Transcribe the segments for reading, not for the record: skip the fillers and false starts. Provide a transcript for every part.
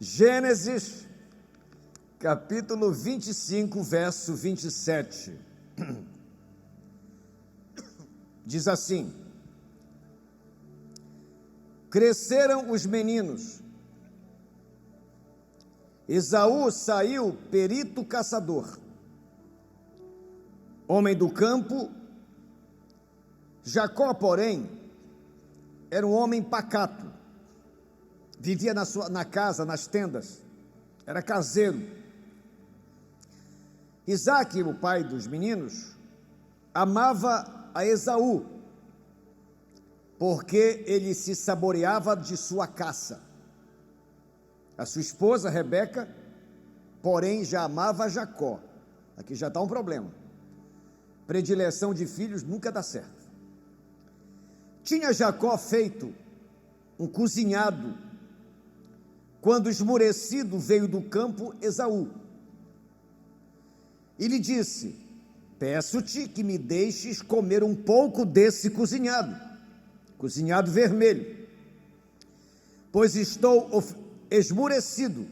Gênesis, capítulo 25, verso 27. Diz assim: cresceram os meninos, Esaú saiu perito caçador, homem do campo. Jacó, porém, era um homem pacato, vivia na casa, nas tendas, era caseiro. Isaque, o pai dos meninos, amava a Esaú, porque ele se saboreava de sua caça. A sua esposa, Rebeca, porém, já amava Jacó. Aqui já está um problema. Predileção de filhos nunca dá certo. Tinha Jacó feito um cozinhado, quando esmorecido veio do campo Esaú, e lhe disse: peço-te que me deixes comer um pouco desse cozinhado vermelho, pois estou esmorecido.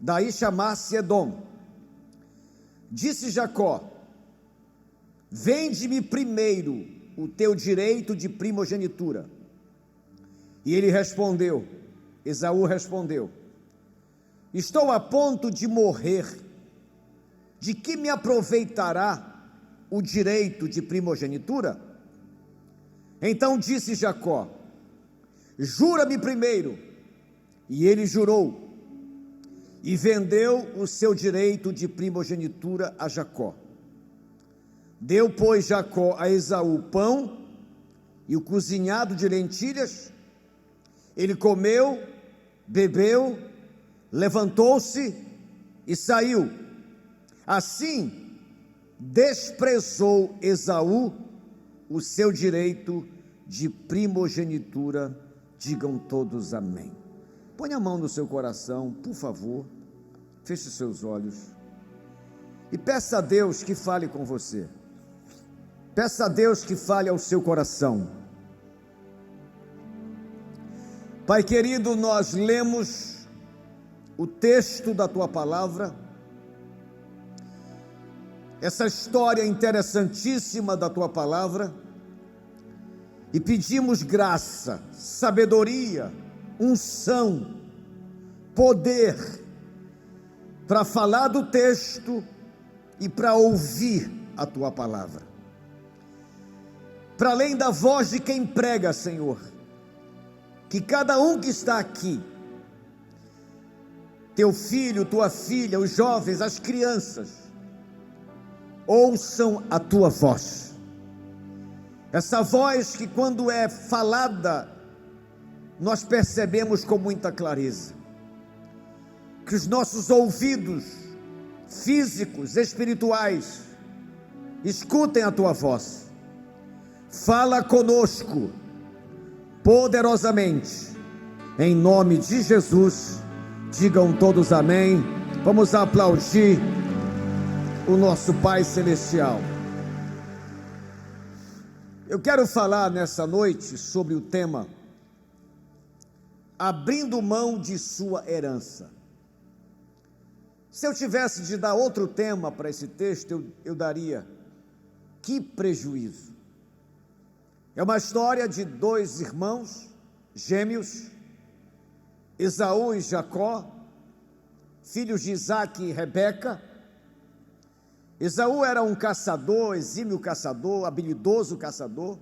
Daí chamar-se Edom. Disse Jacó: vende-me primeiro o teu direito de primogenitura. E ele respondeu, Esaú respondeu: estou a ponto de morrer, de que me aproveitará o direito de primogenitura? Então disse Jacó: jura-me primeiro. E ele jurou, e vendeu o seu direito de primogenitura a Jacó. Deu, pois, Jacó a Esaú pão e o cozinhado de lentilhas. Ele comeu, bebeu, levantou-se e saiu. Assim, desprezou Esaú o seu direito de primogenitura. Digam todos amém. Põe a mão no seu coração, por favor, feche seus olhos e peça a Deus que fale com você. Peça a Deus que fale ao seu coração. Pai querido, nós lemos o texto da Tua palavra, essa história interessantíssima da Tua palavra, e pedimos graça, sabedoria, unção, poder, para falar do texto e para ouvir a Tua palavra. Para além da voz de quem prega, Senhor, que cada um que está aqui, teu filho, tua filha, os jovens, as crianças, ouçam a tua voz. Essa voz que, quando é falada, nós percebemos com muita clareza. Que os nossos ouvidos físicos, espirituais, escutem a tua voz. Fala conosco poderosamente, em nome de Jesus. Digam todos amém. Vamos aplaudir o nosso Pai Celestial. Eu quero falar nessa noite sobre o tema abrindo mão de sua herança. Se eu tivesse de dar outro tema para esse texto, eu daria: que prejuízo. É uma história de dois irmãos gêmeos, Esaú e Jacó, filhos de Isaque e Rebeca. Esaú era um caçador, exímio caçador, habilidoso caçador.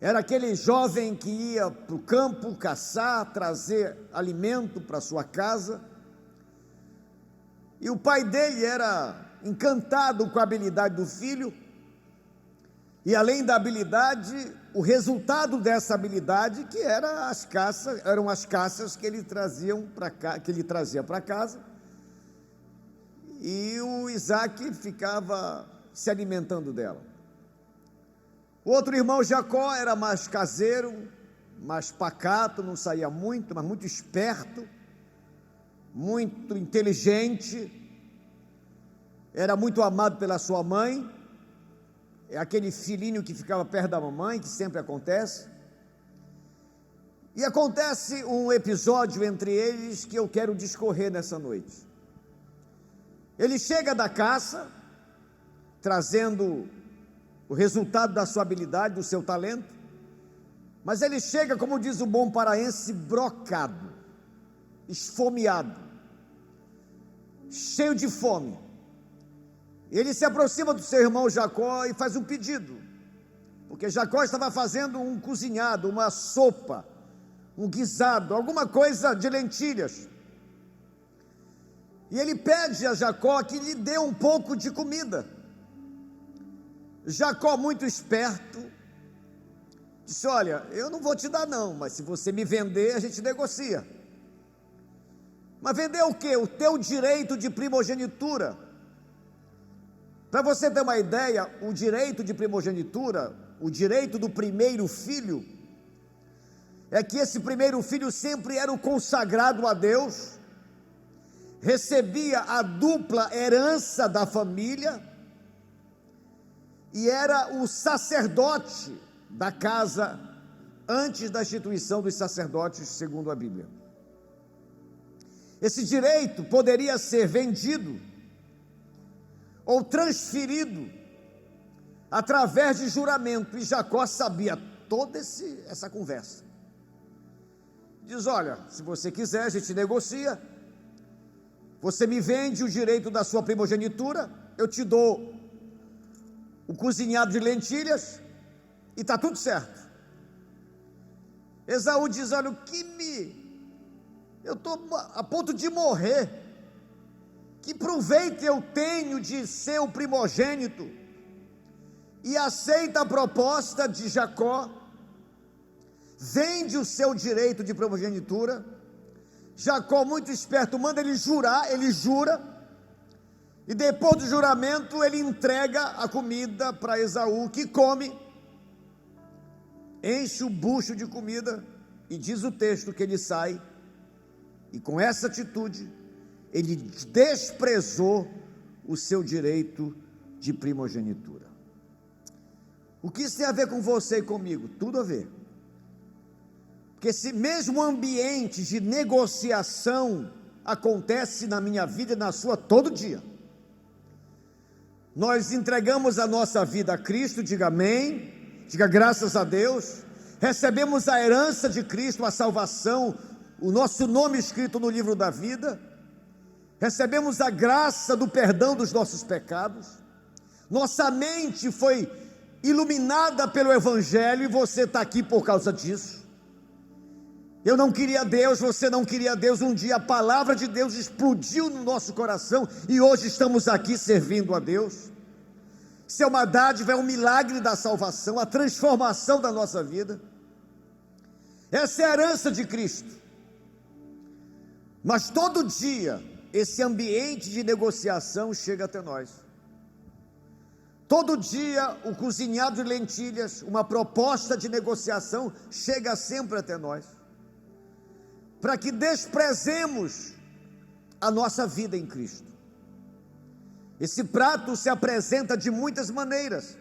Era aquele jovem que ia para o campo caçar, trazer alimento para sua casa. E o pai dele era encantado com a habilidade do filho. E além da habilidade, o resultado dessa habilidade, que eram as caças que ele trazia para casa. E o Isaque ficava se alimentando dela. O outro irmão, Jacó, era mais caseiro, mais pacato, não saía muito, mas muito esperto, muito inteligente, era muito amado pela sua mãe. É aquele filhinho que ficava perto da mamãe, que sempre acontece. E acontece um episódio entre eles que eu quero discorrer nessa noite. Ele chega da caça, trazendo o resultado da sua habilidade, do seu talento, mas ele chega, como diz o bom paraense, brocado, esfomeado, cheio de fome. Ele se aproxima do seu irmão Jacó e faz um pedido, porque Jacó estava fazendo um cozinhado, uma sopa, um guisado, alguma coisa de lentilhas. E ele pede a Jacó que lhe dê um pouco de comida. Jacó, muito esperto, disse: olha, eu não vou te dar não, mas se você me vender, a gente negocia. Mas vender o quê? O teu direito de primogenitura. Para você ter uma ideia, o direito de primogenitura, o direito do primeiro filho, é que esse primeiro filho sempre era o consagrado a Deus, recebia a dupla herança da família, e era o sacerdote da casa, antes da instituição dos sacerdotes, segundo a Bíblia. Esse direito poderia ser vendido ou transferido através de juramento, e Jacó sabia toda essa conversa. Diz: olha, se você quiser, a gente negocia, você me vende o direito da sua primogenitura, eu te dou o cozinhado de lentilhas, e está tudo certo. Esaú diz: olha, eu estou a ponto de morrer, que proveito eu tenho de ser o primogênito? E aceita a proposta de Jacó, vende o seu direito de primogenitura. Jacó, muito esperto, manda ele jurar, ele jura, e depois do juramento ele entrega a comida para Esaú, que come, enche o bucho de comida, e diz o texto que ele sai, e com essa atitude ele desprezou o seu direito de primogenitura. O que isso tem a ver com você e comigo? Tudo a ver. Porque esse mesmo ambiente de negociação acontece na minha vida e na sua todo dia. Nós entregamos a nossa vida a Cristo, diga amém, diga graças a Deus, recebemos a herança de Cristo, a salvação, o nosso nome escrito no livro da vida, recebemos a graça do perdão dos nossos pecados, nossa mente foi iluminada pelo Evangelho, e você está aqui por causa disso. Eu não queria Deus, você não queria Deus, um dia a palavra de Deus explodiu no nosso coração, e hoje estamos aqui servindo a Deus. Isso é uma dádiva, é um milagre da salvação, a transformação da nossa vida. Essa é a herança de Cristo. Mas todo dia esse ambiente de negociação chega até nós. Todo dia o cozinhado de lentilhas, uma proposta de negociação, chega sempre até nós, para que desprezemos a nossa vida em Cristo. Esse prato se apresenta de muitas maneiras,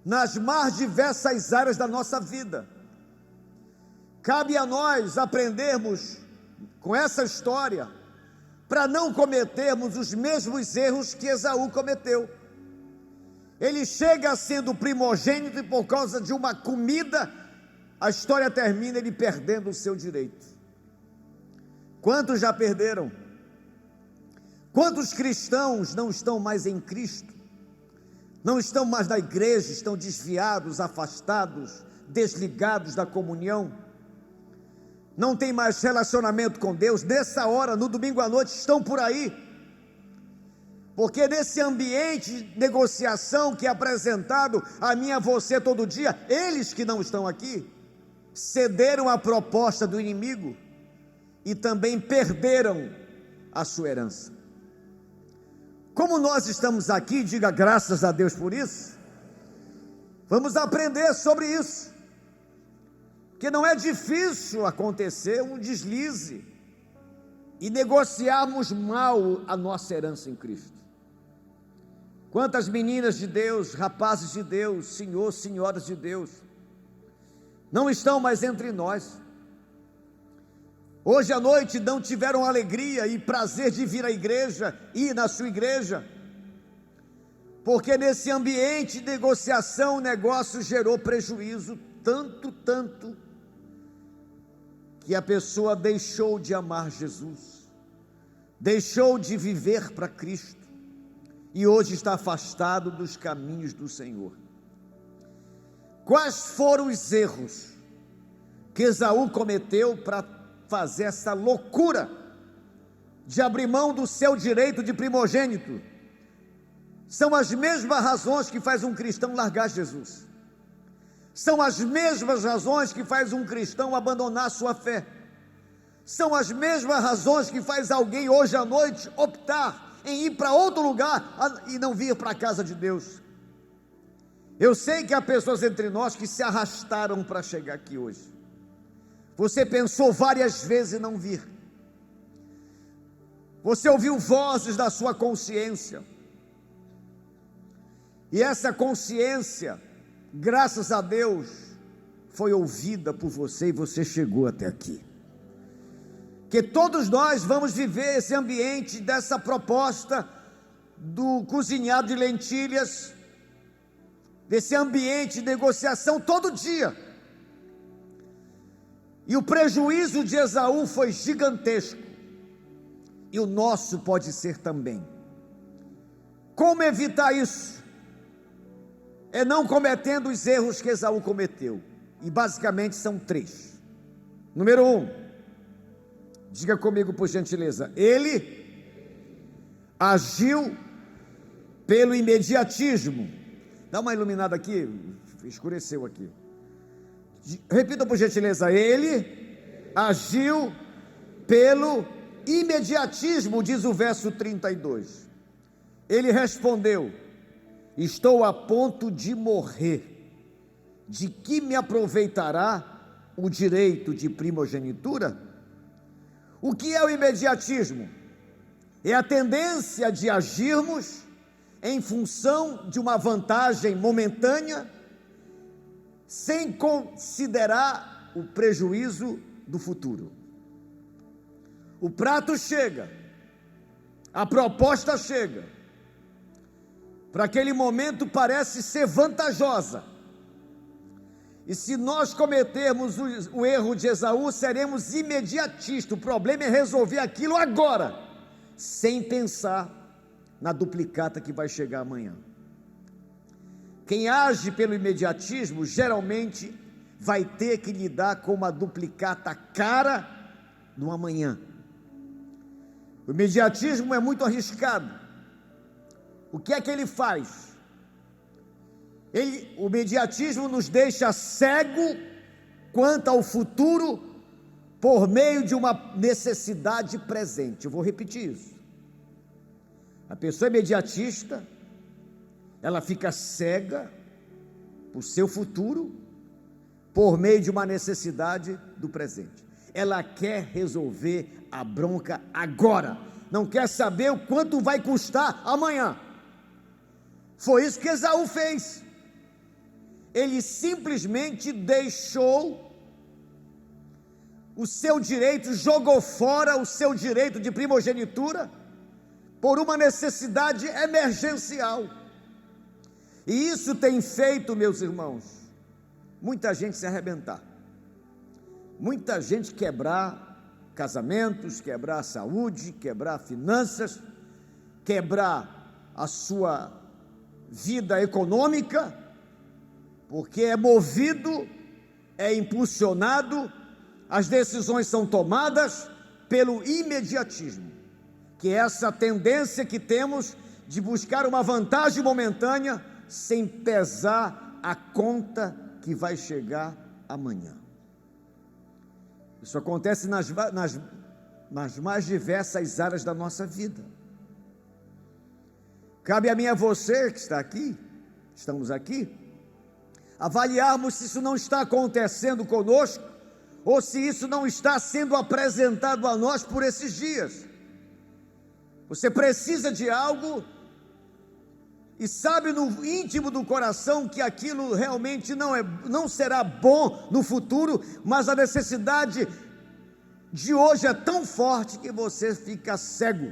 nas mais diversas áreas da nossa vida. Cabe a nós aprendermos com essa história, para não cometermos os mesmos erros que Esaú cometeu. Ele chega sendo primogênito, e por causa de uma comida, a história termina ele perdendo o seu direito. Quantos já perderam? Quantos cristãos não estão mais em Cristo? Não estão mais na igreja, estão desviados, afastados, desligados da comunhão, não tem mais relacionamento com Deus. Nessa hora, no domingo à noite, estão por aí, porque nesse ambiente de negociação que é apresentado a mim e a você todo dia, eles que não estão aqui, cederam à proposta do inimigo, e também perderam a sua herança. Como nós estamos aqui, diga graças a Deus por isso, vamos aprender sobre isso, porque não é difícil acontecer um deslize e negociarmos mal a nossa herança em Cristo. Quantas meninas de Deus, rapazes de Deus, senhoras de Deus, não estão mais entre nós, hoje à noite não tiveram alegria e prazer de vir à igreja, ir na sua igreja, porque nesse ambiente de negociação o negócio gerou prejuízo, tanto, que a pessoa deixou de amar Jesus, deixou de viver para Cristo, e hoje está afastado dos caminhos do Senhor. Quais foram os erros que Esaú cometeu para fazer essa loucura de abrir mão do seu direito de primogênito? São as mesmas razões que faz um cristão largar Jesus, são as mesmas razões que faz um cristão abandonar sua fé, são as mesmas razões que faz alguém hoje à noite optar em ir para outro lugar e não vir para a casa de Deus. Eu sei que há pessoas entre nós que se arrastaram para chegar aqui hoje. Você pensou várias vezes em não vir, você ouviu vozes da sua consciência, e essa consciência, graças a Deus, foi ouvida por você e você chegou até aqui. Que todos nós vamos viver esse ambiente dessa proposta do cozinhado de lentilhas, desse ambiente de negociação todo dia. E o prejuízo de Esaú foi gigantesco, e o nosso pode ser também. Como evitar isso? É não cometendo os erros que Esaú cometeu, e basicamente são 3. Número 1, diga comigo por gentileza, ele agiu pelo imediatismo. Dá uma iluminada aqui, escureceu aqui. Repita por gentileza, ele agiu pelo imediatismo, diz o verso 32. Ele respondeu: estou a ponto de morrer, de que me aproveitará o direito de primogenitura? O que é o imediatismo? É a tendência de agirmos em função de uma vantagem momentânea, sem considerar o prejuízo do futuro. O prato chega, a proposta chega, para aquele momento parece ser vantajosa, e se nós cometermos o erro de Esaú, seremos imediatistas. O problema é resolver aquilo agora, sem pensar na duplicata que vai chegar amanhã. Quem age pelo imediatismo geralmente vai ter que lidar com uma duplicata cara no amanhã. O imediatismo é muito arriscado. O que é que ele faz? O imediatismo nos deixa cego quanto ao futuro por meio de uma necessidade presente. Eu vou repetir isso. A pessoa imediatista, ela fica cega por seu futuro por meio de uma necessidade do presente. Ela quer resolver a bronca agora, não quer saber o quanto vai custar amanhã. Foi isso que Esaú fez. Ele simplesmente deixou o seu direito, jogou fora o seu direito de primogenitura por uma necessidade emergencial. E isso tem feito, meus irmãos, muita gente se arrebentar, muita gente quebrar casamentos, quebrar a saúde, quebrar finanças, quebrar a sua vida econômica, porque é movido, é impulsionado, as decisões são tomadas pelo imediatismo, que é essa tendência que temos de buscar uma vantagem momentânea, sem pesar a conta que vai chegar amanhã. Isso acontece nas mais diversas áreas da nossa vida. Cabe a mim e a você que está aqui, estamos aqui, avaliarmos se isso não está acontecendo conosco, ou se isso não está sendo apresentado a nós por esses dias. Você precisa de algo e sabe no íntimo do coração que aquilo realmente não será bom no futuro, mas a necessidade de hoje é tão forte que você fica cego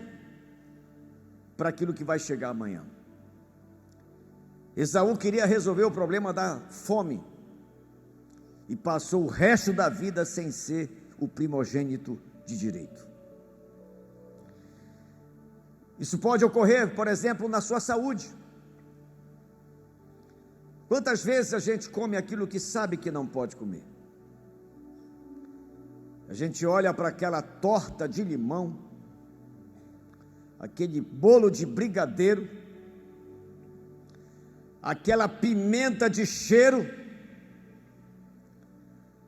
para aquilo que vai chegar amanhã. Esaú queria resolver o problema da fome e passou o resto da vida sem ser o primogênito de direito. Isso pode ocorrer, por exemplo, na sua saúde. Quantas vezes a gente come aquilo que sabe que não pode comer? A gente olha para aquela torta de limão, aquele bolo de brigadeiro, aquela pimenta de cheiro,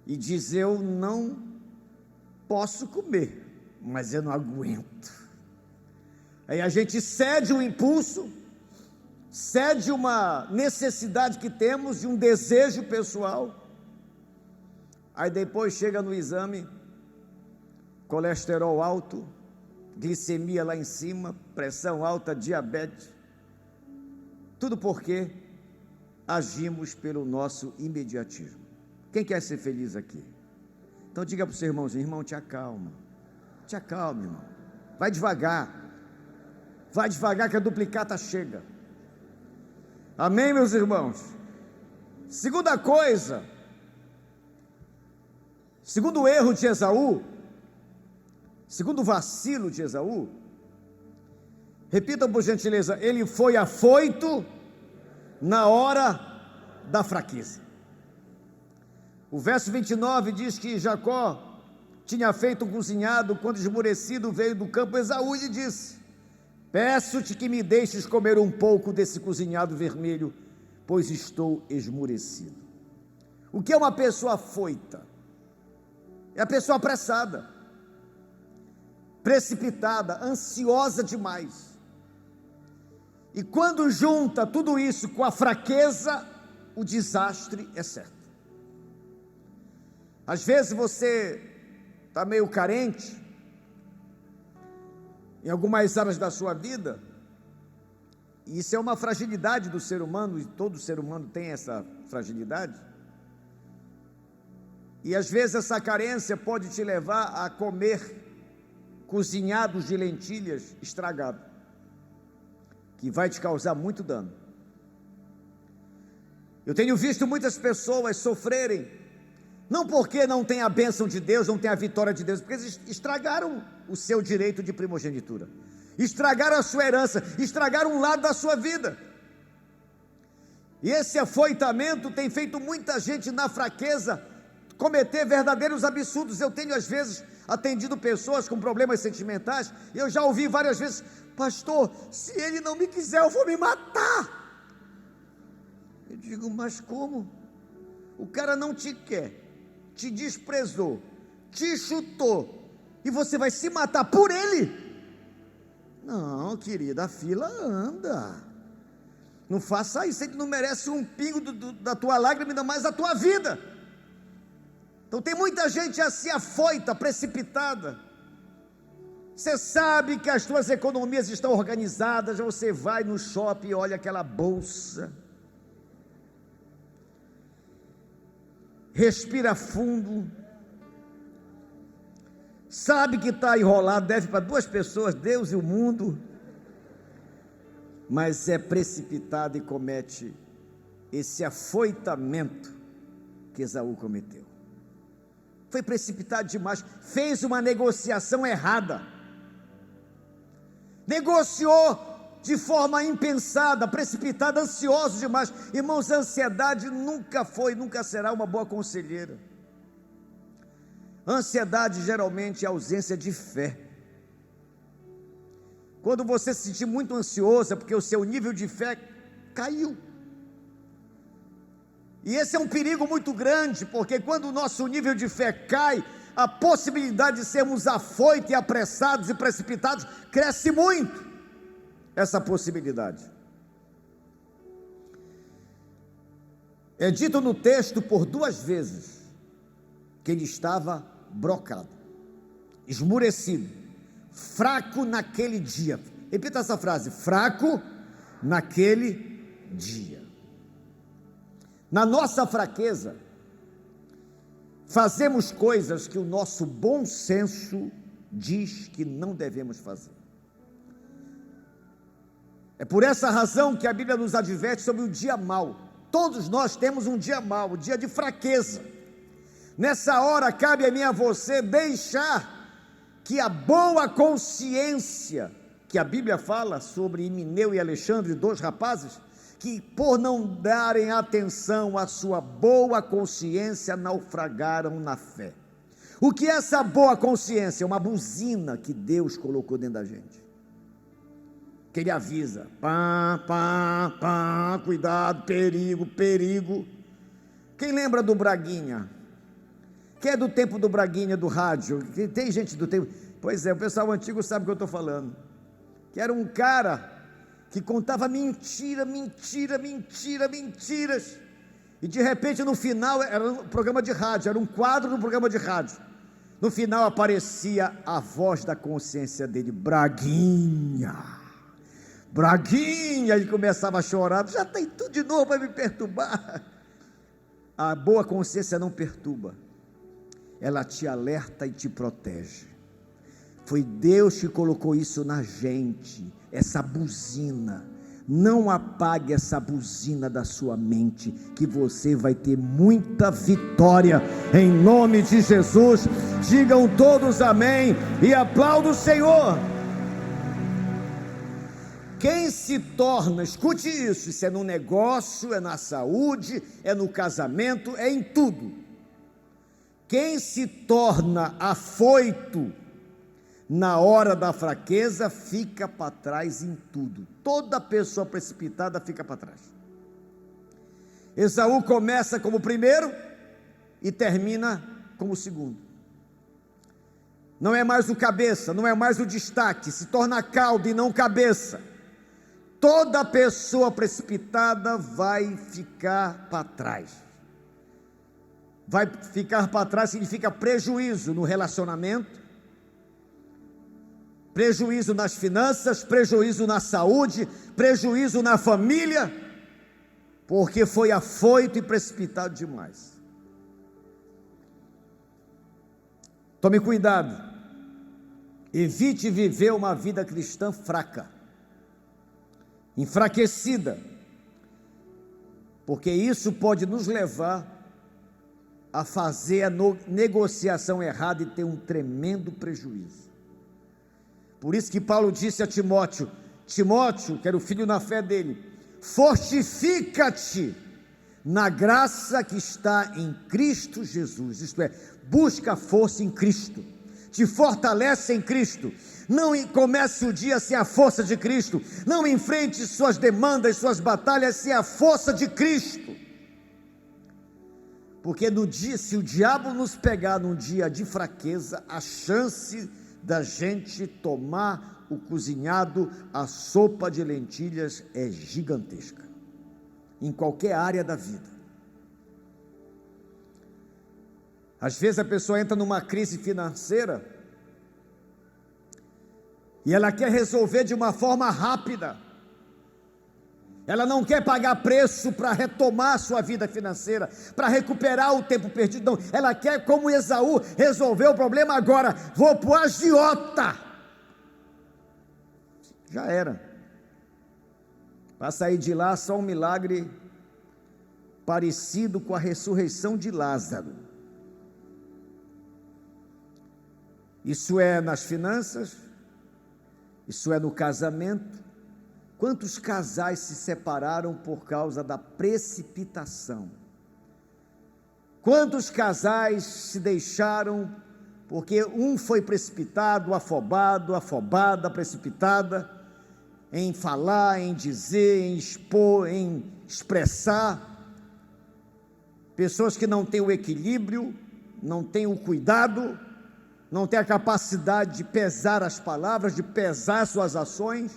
e diz: eu não posso comer, mas eu não aguento. Aí a gente cede um impulso, cede uma necessidade que temos, de um desejo pessoal, aí depois chega no exame, colesterol alto, glicemia lá em cima, pressão alta, diabetes, tudo porque agimos pelo nosso imediatismo. Quem quer ser feliz aqui? Então diga para o seu irmãozinho: irmão, te acalma, irmão, vai devagar que a duplicata chega. Amém, meus irmãos? Segunda coisa, segundo erro de Esaú, segundo vacilo de Esaú, repitam por gentileza: ele foi afoito na hora da fraqueza. O verso 29 diz que Jacó tinha feito um cozinhado, quando esmurecido veio do campo Esaú e lhe disse: peço-te que me deixes comer um pouco desse cozinhado vermelho, pois estou esmurecido. O que é uma pessoa afoita? É a pessoa apressada, precipitada, ansiosa demais. E quando junta tudo isso com a fraqueza, o desastre é certo. Às vezes você está meio carente em algumas áreas da sua vida, e isso é uma fragilidade do ser humano, e todo ser humano tem essa fragilidade, e às vezes essa carência pode te levar a comer cozinhados de lentilhas estragado, que vai te causar muito dano. Eu tenho visto muitas pessoas sofrerem, não porque não tem a bênção de Deus, não tem a vitória de Deus, porque eles estragaram o seu direito de primogenitura, estragaram a sua herança, estragaram um lado da sua vida. E esse afoitamento tem feito muita gente na fraqueza cometer verdadeiros absurdos. Eu tenho às vezes atendido pessoas com problemas sentimentais, e eu já ouvi várias vezes: pastor, se ele não me quiser, eu vou me matar. Eu digo: mas como? O cara não te quer, te desprezou, te chutou, e você vai se matar por ele? Não, querida, a fila anda. Não faça isso, ele não merece um pingo da tua lágrima, ainda mais da tua vida. Então tem muita gente assim afoita, precipitada. Você sabe que as tuas economias estão organizadas, você vai no shopping e olha aquela bolsa, respira fundo, sabe que está enrolado, deve para 2 pessoas, Deus e o mundo, mas é precipitado e comete esse afoitamento que Esaú cometeu. Foi precipitado demais, fez uma negociação errada, negociou de forma impensada, precipitada, ansioso demais. Irmãos, a ansiedade nunca foi, nunca será uma boa conselheira. Ansiedade geralmente é ausência de fé. Quando você se sentir muito ansioso, é porque o seu nível de fé caiu. E esse é um perigo muito grande, porque quando o nosso nível de fé cai, a possibilidade de sermos afoitos e apressados e precipitados cresce muito. Essa possibilidade é dito no texto por 2 vezes que ele estava brocado, esmurecido, fraco naquele dia. Repita essa frase: fraco naquele dia. Na nossa fraqueza, fazemos coisas que o nosso bom senso diz que não devemos fazer. É por essa razão que a Bíblia nos adverte sobre o dia mau. Todos nós temos um dia mau, um dia de fraqueza. Nessa hora cabe a mim e a você deixar que a boa consciência, que a Bíblia fala sobre Himeneu e Alexandre, 2 rapazes, que por não darem atenção à sua boa consciência, naufragaram na fé. O que é essa boa consciência? É uma buzina que Deus colocou dentro da gente, que Ele avisa, pá, pá, pá, cuidado, perigo, perigo. Quem lembra do Braguinha? Quem é do tempo do Braguinha, do rádio? Tem gente do tempo? Pois é, o pessoal antigo sabe o que eu estou falando, que era um cara que contava mentira, mentira, mentira, mentiras, e de repente no final, era um programa de rádio, era um quadro no programa de rádio, no final aparecia a voz da consciência dele, Braguinha, Braguinha, ele começava a chorar, já tem tudo de novo para me perturbar. A boa consciência não perturba, ela te alerta e te protege. Foi Deus que colocou isso na gente, essa buzina. Não apague essa buzina da sua mente, que você vai ter muita vitória, em nome de Jesus. Digam todos amém e aplaudam o Senhor. Quem se torna, escute isso é no negócio, é na saúde, é no casamento, é em tudo. Quem se torna afoito na hora da fraqueza, fica para trás em tudo. Toda pessoa precipitada fica para trás. Esaú começa como o primeiro e termina como o segundo. Não é mais o cabeça, não é mais o destaque, se torna cauda e não cabeça. Toda pessoa precipitada vai ficar para trás. Vai ficar para trás significa prejuízo no relacionamento, prejuízo nas finanças, prejuízo na saúde, prejuízo na família, porque foi afoito e precipitado demais. Tome cuidado, evite viver uma vida cristã fraca, enfraquecida, porque isso pode nos levar a fazer a negociação errada e ter um tremendo prejuízo. Por isso que Paulo disse a Timóteo, que era o filho na fé dele, fortifica-te na graça que está em Cristo Jesus, isto é, busca força em Cristo, te fortalece em Cristo, não comece o dia sem a força de Cristo, não enfrente suas demandas, suas batalhas sem a força de Cristo, porque no dia, se o diabo nos pegar num dia de fraqueza, a chance da gente tomar o cozinhado, a sopa de lentilhas é gigantesca, em qualquer área da vida. Às vezes a pessoa entra numa crise financeira, e ela quer resolver de uma forma rápida, ela não quer pagar preço para retomar a sua vida financeira, para recuperar o tempo perdido, não, ela quer como Esaú, resolver o problema agora, vou para o agiota, já era, para sair de lá só um milagre parecido com a ressurreição de Lázaro. Isso é nas finanças, isso é no casamento. Quantos casais se separaram por causa da precipitação? Quantos casais se deixaram porque um foi precipitado, afobado, afobada, precipitada, em falar, em dizer, em expor, em expressar. Pessoas que não têm o equilíbrio, não têm o cuidado, não têm a capacidade de pesar as palavras, de pesar suas ações,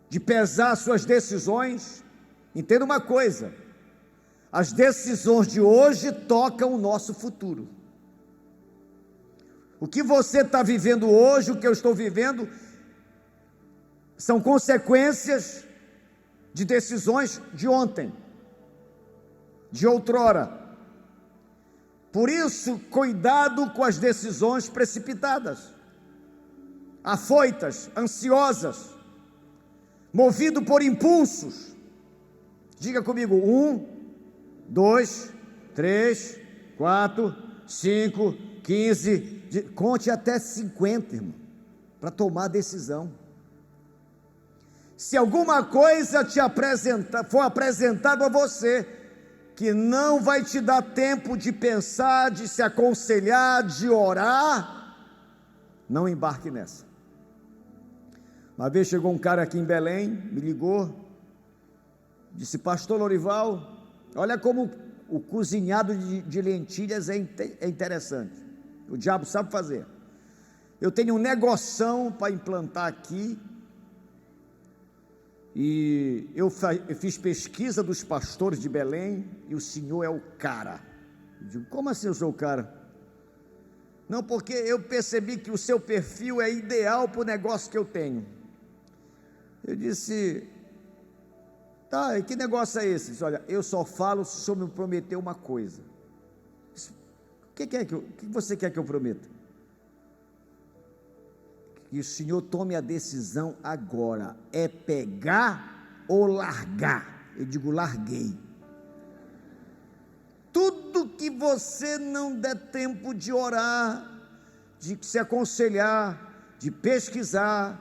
de pesar suas decisões. Entenda uma coisa, as decisões de hoje tocam o nosso futuro. O que você está vivendo hoje, o que eu estou vivendo, são consequências de decisões de ontem, de outrora. Por isso, cuidado com as decisões precipitadas, afoitas, ansiosas, movido por impulsos. Diga comigo: 1, 2, 3, 4, 5, 15, conte até 50, irmão, para tomar decisão. Se alguma coisa for apresentado a você, que não vai te dar tempo de pensar, de se aconselhar, de orar, não embarque nessa. Uma vez chegou um cara aqui em Belém, me ligou, disse: pastor Lorival, olha como o cozinhado de lentilhas é interessante, o diabo sabe fazer. Eu tenho um negoção para implantar aqui, e eu fiz pesquisa dos pastores de Belém, e o senhor é o cara. Eu digo: como assim eu sou o cara? Não, porque eu percebi que o seu perfil é ideal para o negócio que eu tenho. Eu disse: tá, e que negócio é esse? Ele disse: olha, eu só falo se o senhor me prometer uma coisa. O que você quer que eu prometa? Que o senhor tome a decisão agora, é pegar ou largar. Eu digo: larguei. Tudo que você não der tempo de orar, de se aconselhar, de pesquisar,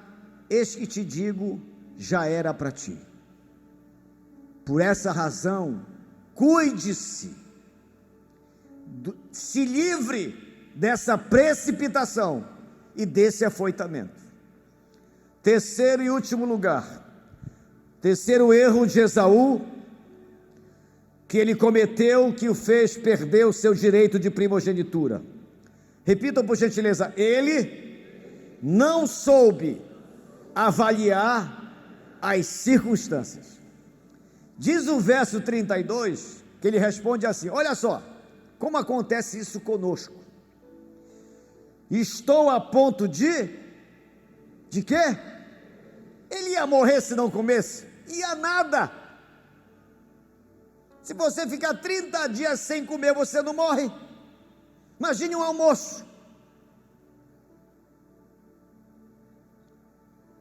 eis que te digo, já era para ti. Por essa razão, cuide-se, se livre dessa precipitação e desse afoitamento. Terceiro e último lugar, terceiro erro de Esaú, que ele cometeu, que o fez perder o seu direito de primogenitura. Repitam por gentileza: ele não soube avaliar as circunstâncias. Diz o verso 32, que ele responde assim: olha só, como acontece isso conosco. Estou a ponto de quê? Ele ia morrer se não comesse? Ia nada. Se você ficar 30 dias sem comer, você não morre. Imagine um almoço.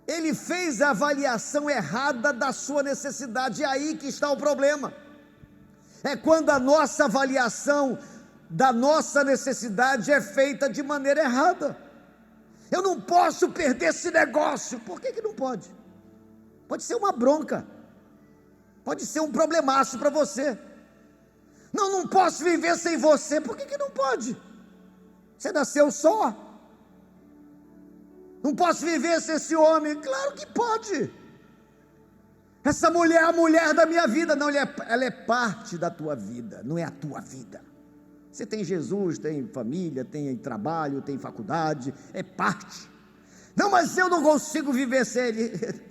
Ele fez a avaliação errada da sua necessidade, é aí que está o problema. É quando a nossa avaliação da nossa necessidade é feita de maneira errada. Eu não posso perder esse negócio. Por que não pode? Pode ser uma bronca, pode ser um problemaço para você. Não posso viver sem você. Por que não pode? Você nasceu só. Não posso viver sem esse homem. Claro que pode. Essa mulher é a mulher da minha vida. Não, ela é parte da tua vida, não é a tua vida. Você tem Jesus, tem família, tem trabalho, tem faculdade, é parte. Não, mas eu não consigo viver sem ele.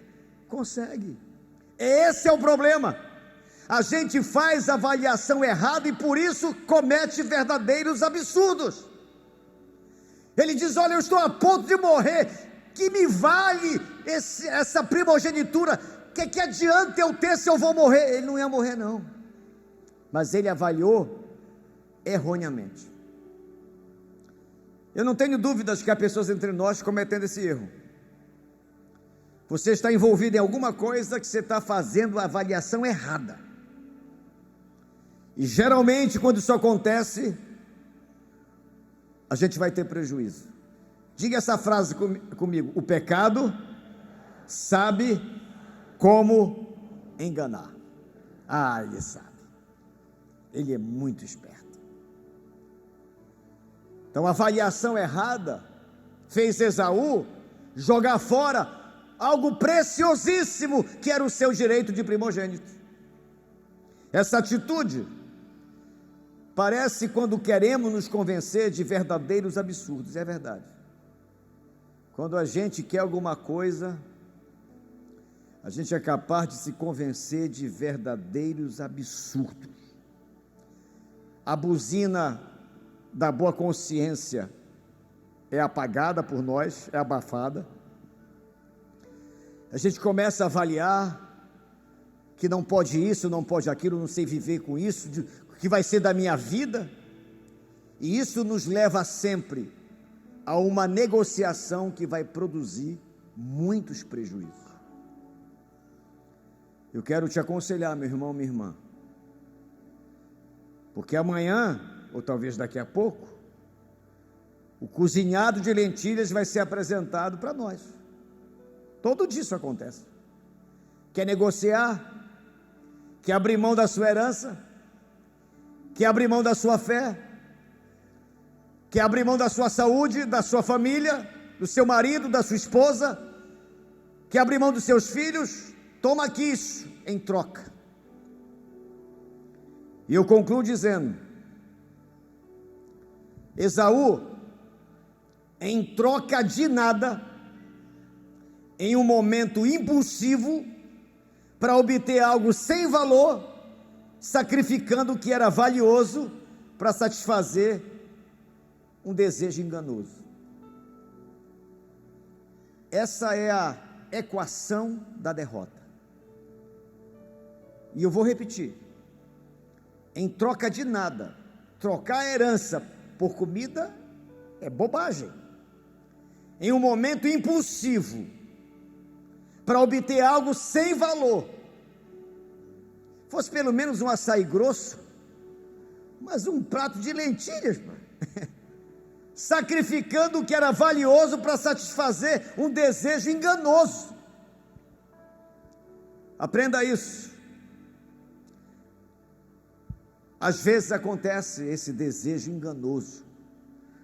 Consegue. Esse é o problema. A gente faz a avaliação errada e por isso comete verdadeiros absurdos. Ele diz: olha, eu estou a ponto de morrer, que me vale essa primogenitura, que adianta eu ter se eu vou morrer? Ele não ia morrer não, mas ele avaliou erroneamente. Eu não tenho dúvidas que há pessoas entre nós cometendo esse erro. Você está envolvido em alguma coisa que você está fazendo a avaliação errada, e geralmente quando isso acontece, a gente vai ter prejuízo. Diga essa frase comigo: o pecado sabe como enganar. Ele sabe, ele é muito esperto. Então a avaliação errada fez Esaú jogar fora algo preciosíssimo, que era o seu direito de primogênito. Essa atitude parece quando queremos nos convencer de verdadeiros absurdos. É verdade. Quando a gente quer alguma coisa, a gente é capaz de se convencer de verdadeiros absurdos. A buzina da boa consciência é apagada por nós, é abafada. A gente começa a avaliar que não pode isso, não pode aquilo, não sei viver com isso, o que vai ser da minha vida. E isso nos leva sempre a uma negociação que vai produzir muitos prejuízos. Eu quero te aconselhar, meu irmão, minha irmã, porque amanhã, ou talvez daqui a pouco, o cozinhado de lentilhas vai ser apresentado para nós. Todo dia isso acontece. Quer negociar? Quer abrir mão da sua herança? Quer abrir mão da sua fé? Quer abrir mão da sua saúde, da sua família, do seu marido, da sua esposa? Quer abrir mão dos seus filhos? Toma aqui isso em troca. E eu concluo dizendo: Esaú, em troca de nada, em um momento impulsivo, para obter algo sem valor, sacrificando o que era valioso para satisfazer um desejo enganoso. Essa é a equação da derrota. E eu vou repetir: em troca de nada, trocar a herança por comida é bobagem. Em um momento impulsivo, para obter algo sem valor, fosse pelo menos um açaí grosso, mas um prato de lentilhas, sacrificando o que era valioso para satisfazer um desejo enganoso. Aprenda isso. Às vezes acontece esse desejo enganoso,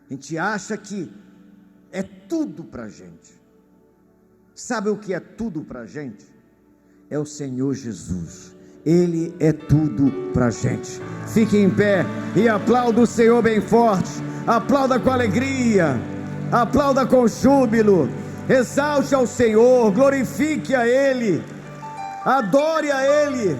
a gente acha que é tudo para a gente. Sabe o que é tudo para a gente? É o Senhor Jesus. Ele é tudo para a gente. Fique em pé e aplauda o Senhor bem forte. Aplauda com alegria, aplauda com júbilo, exalte ao Senhor, glorifique a Ele, adore a Ele.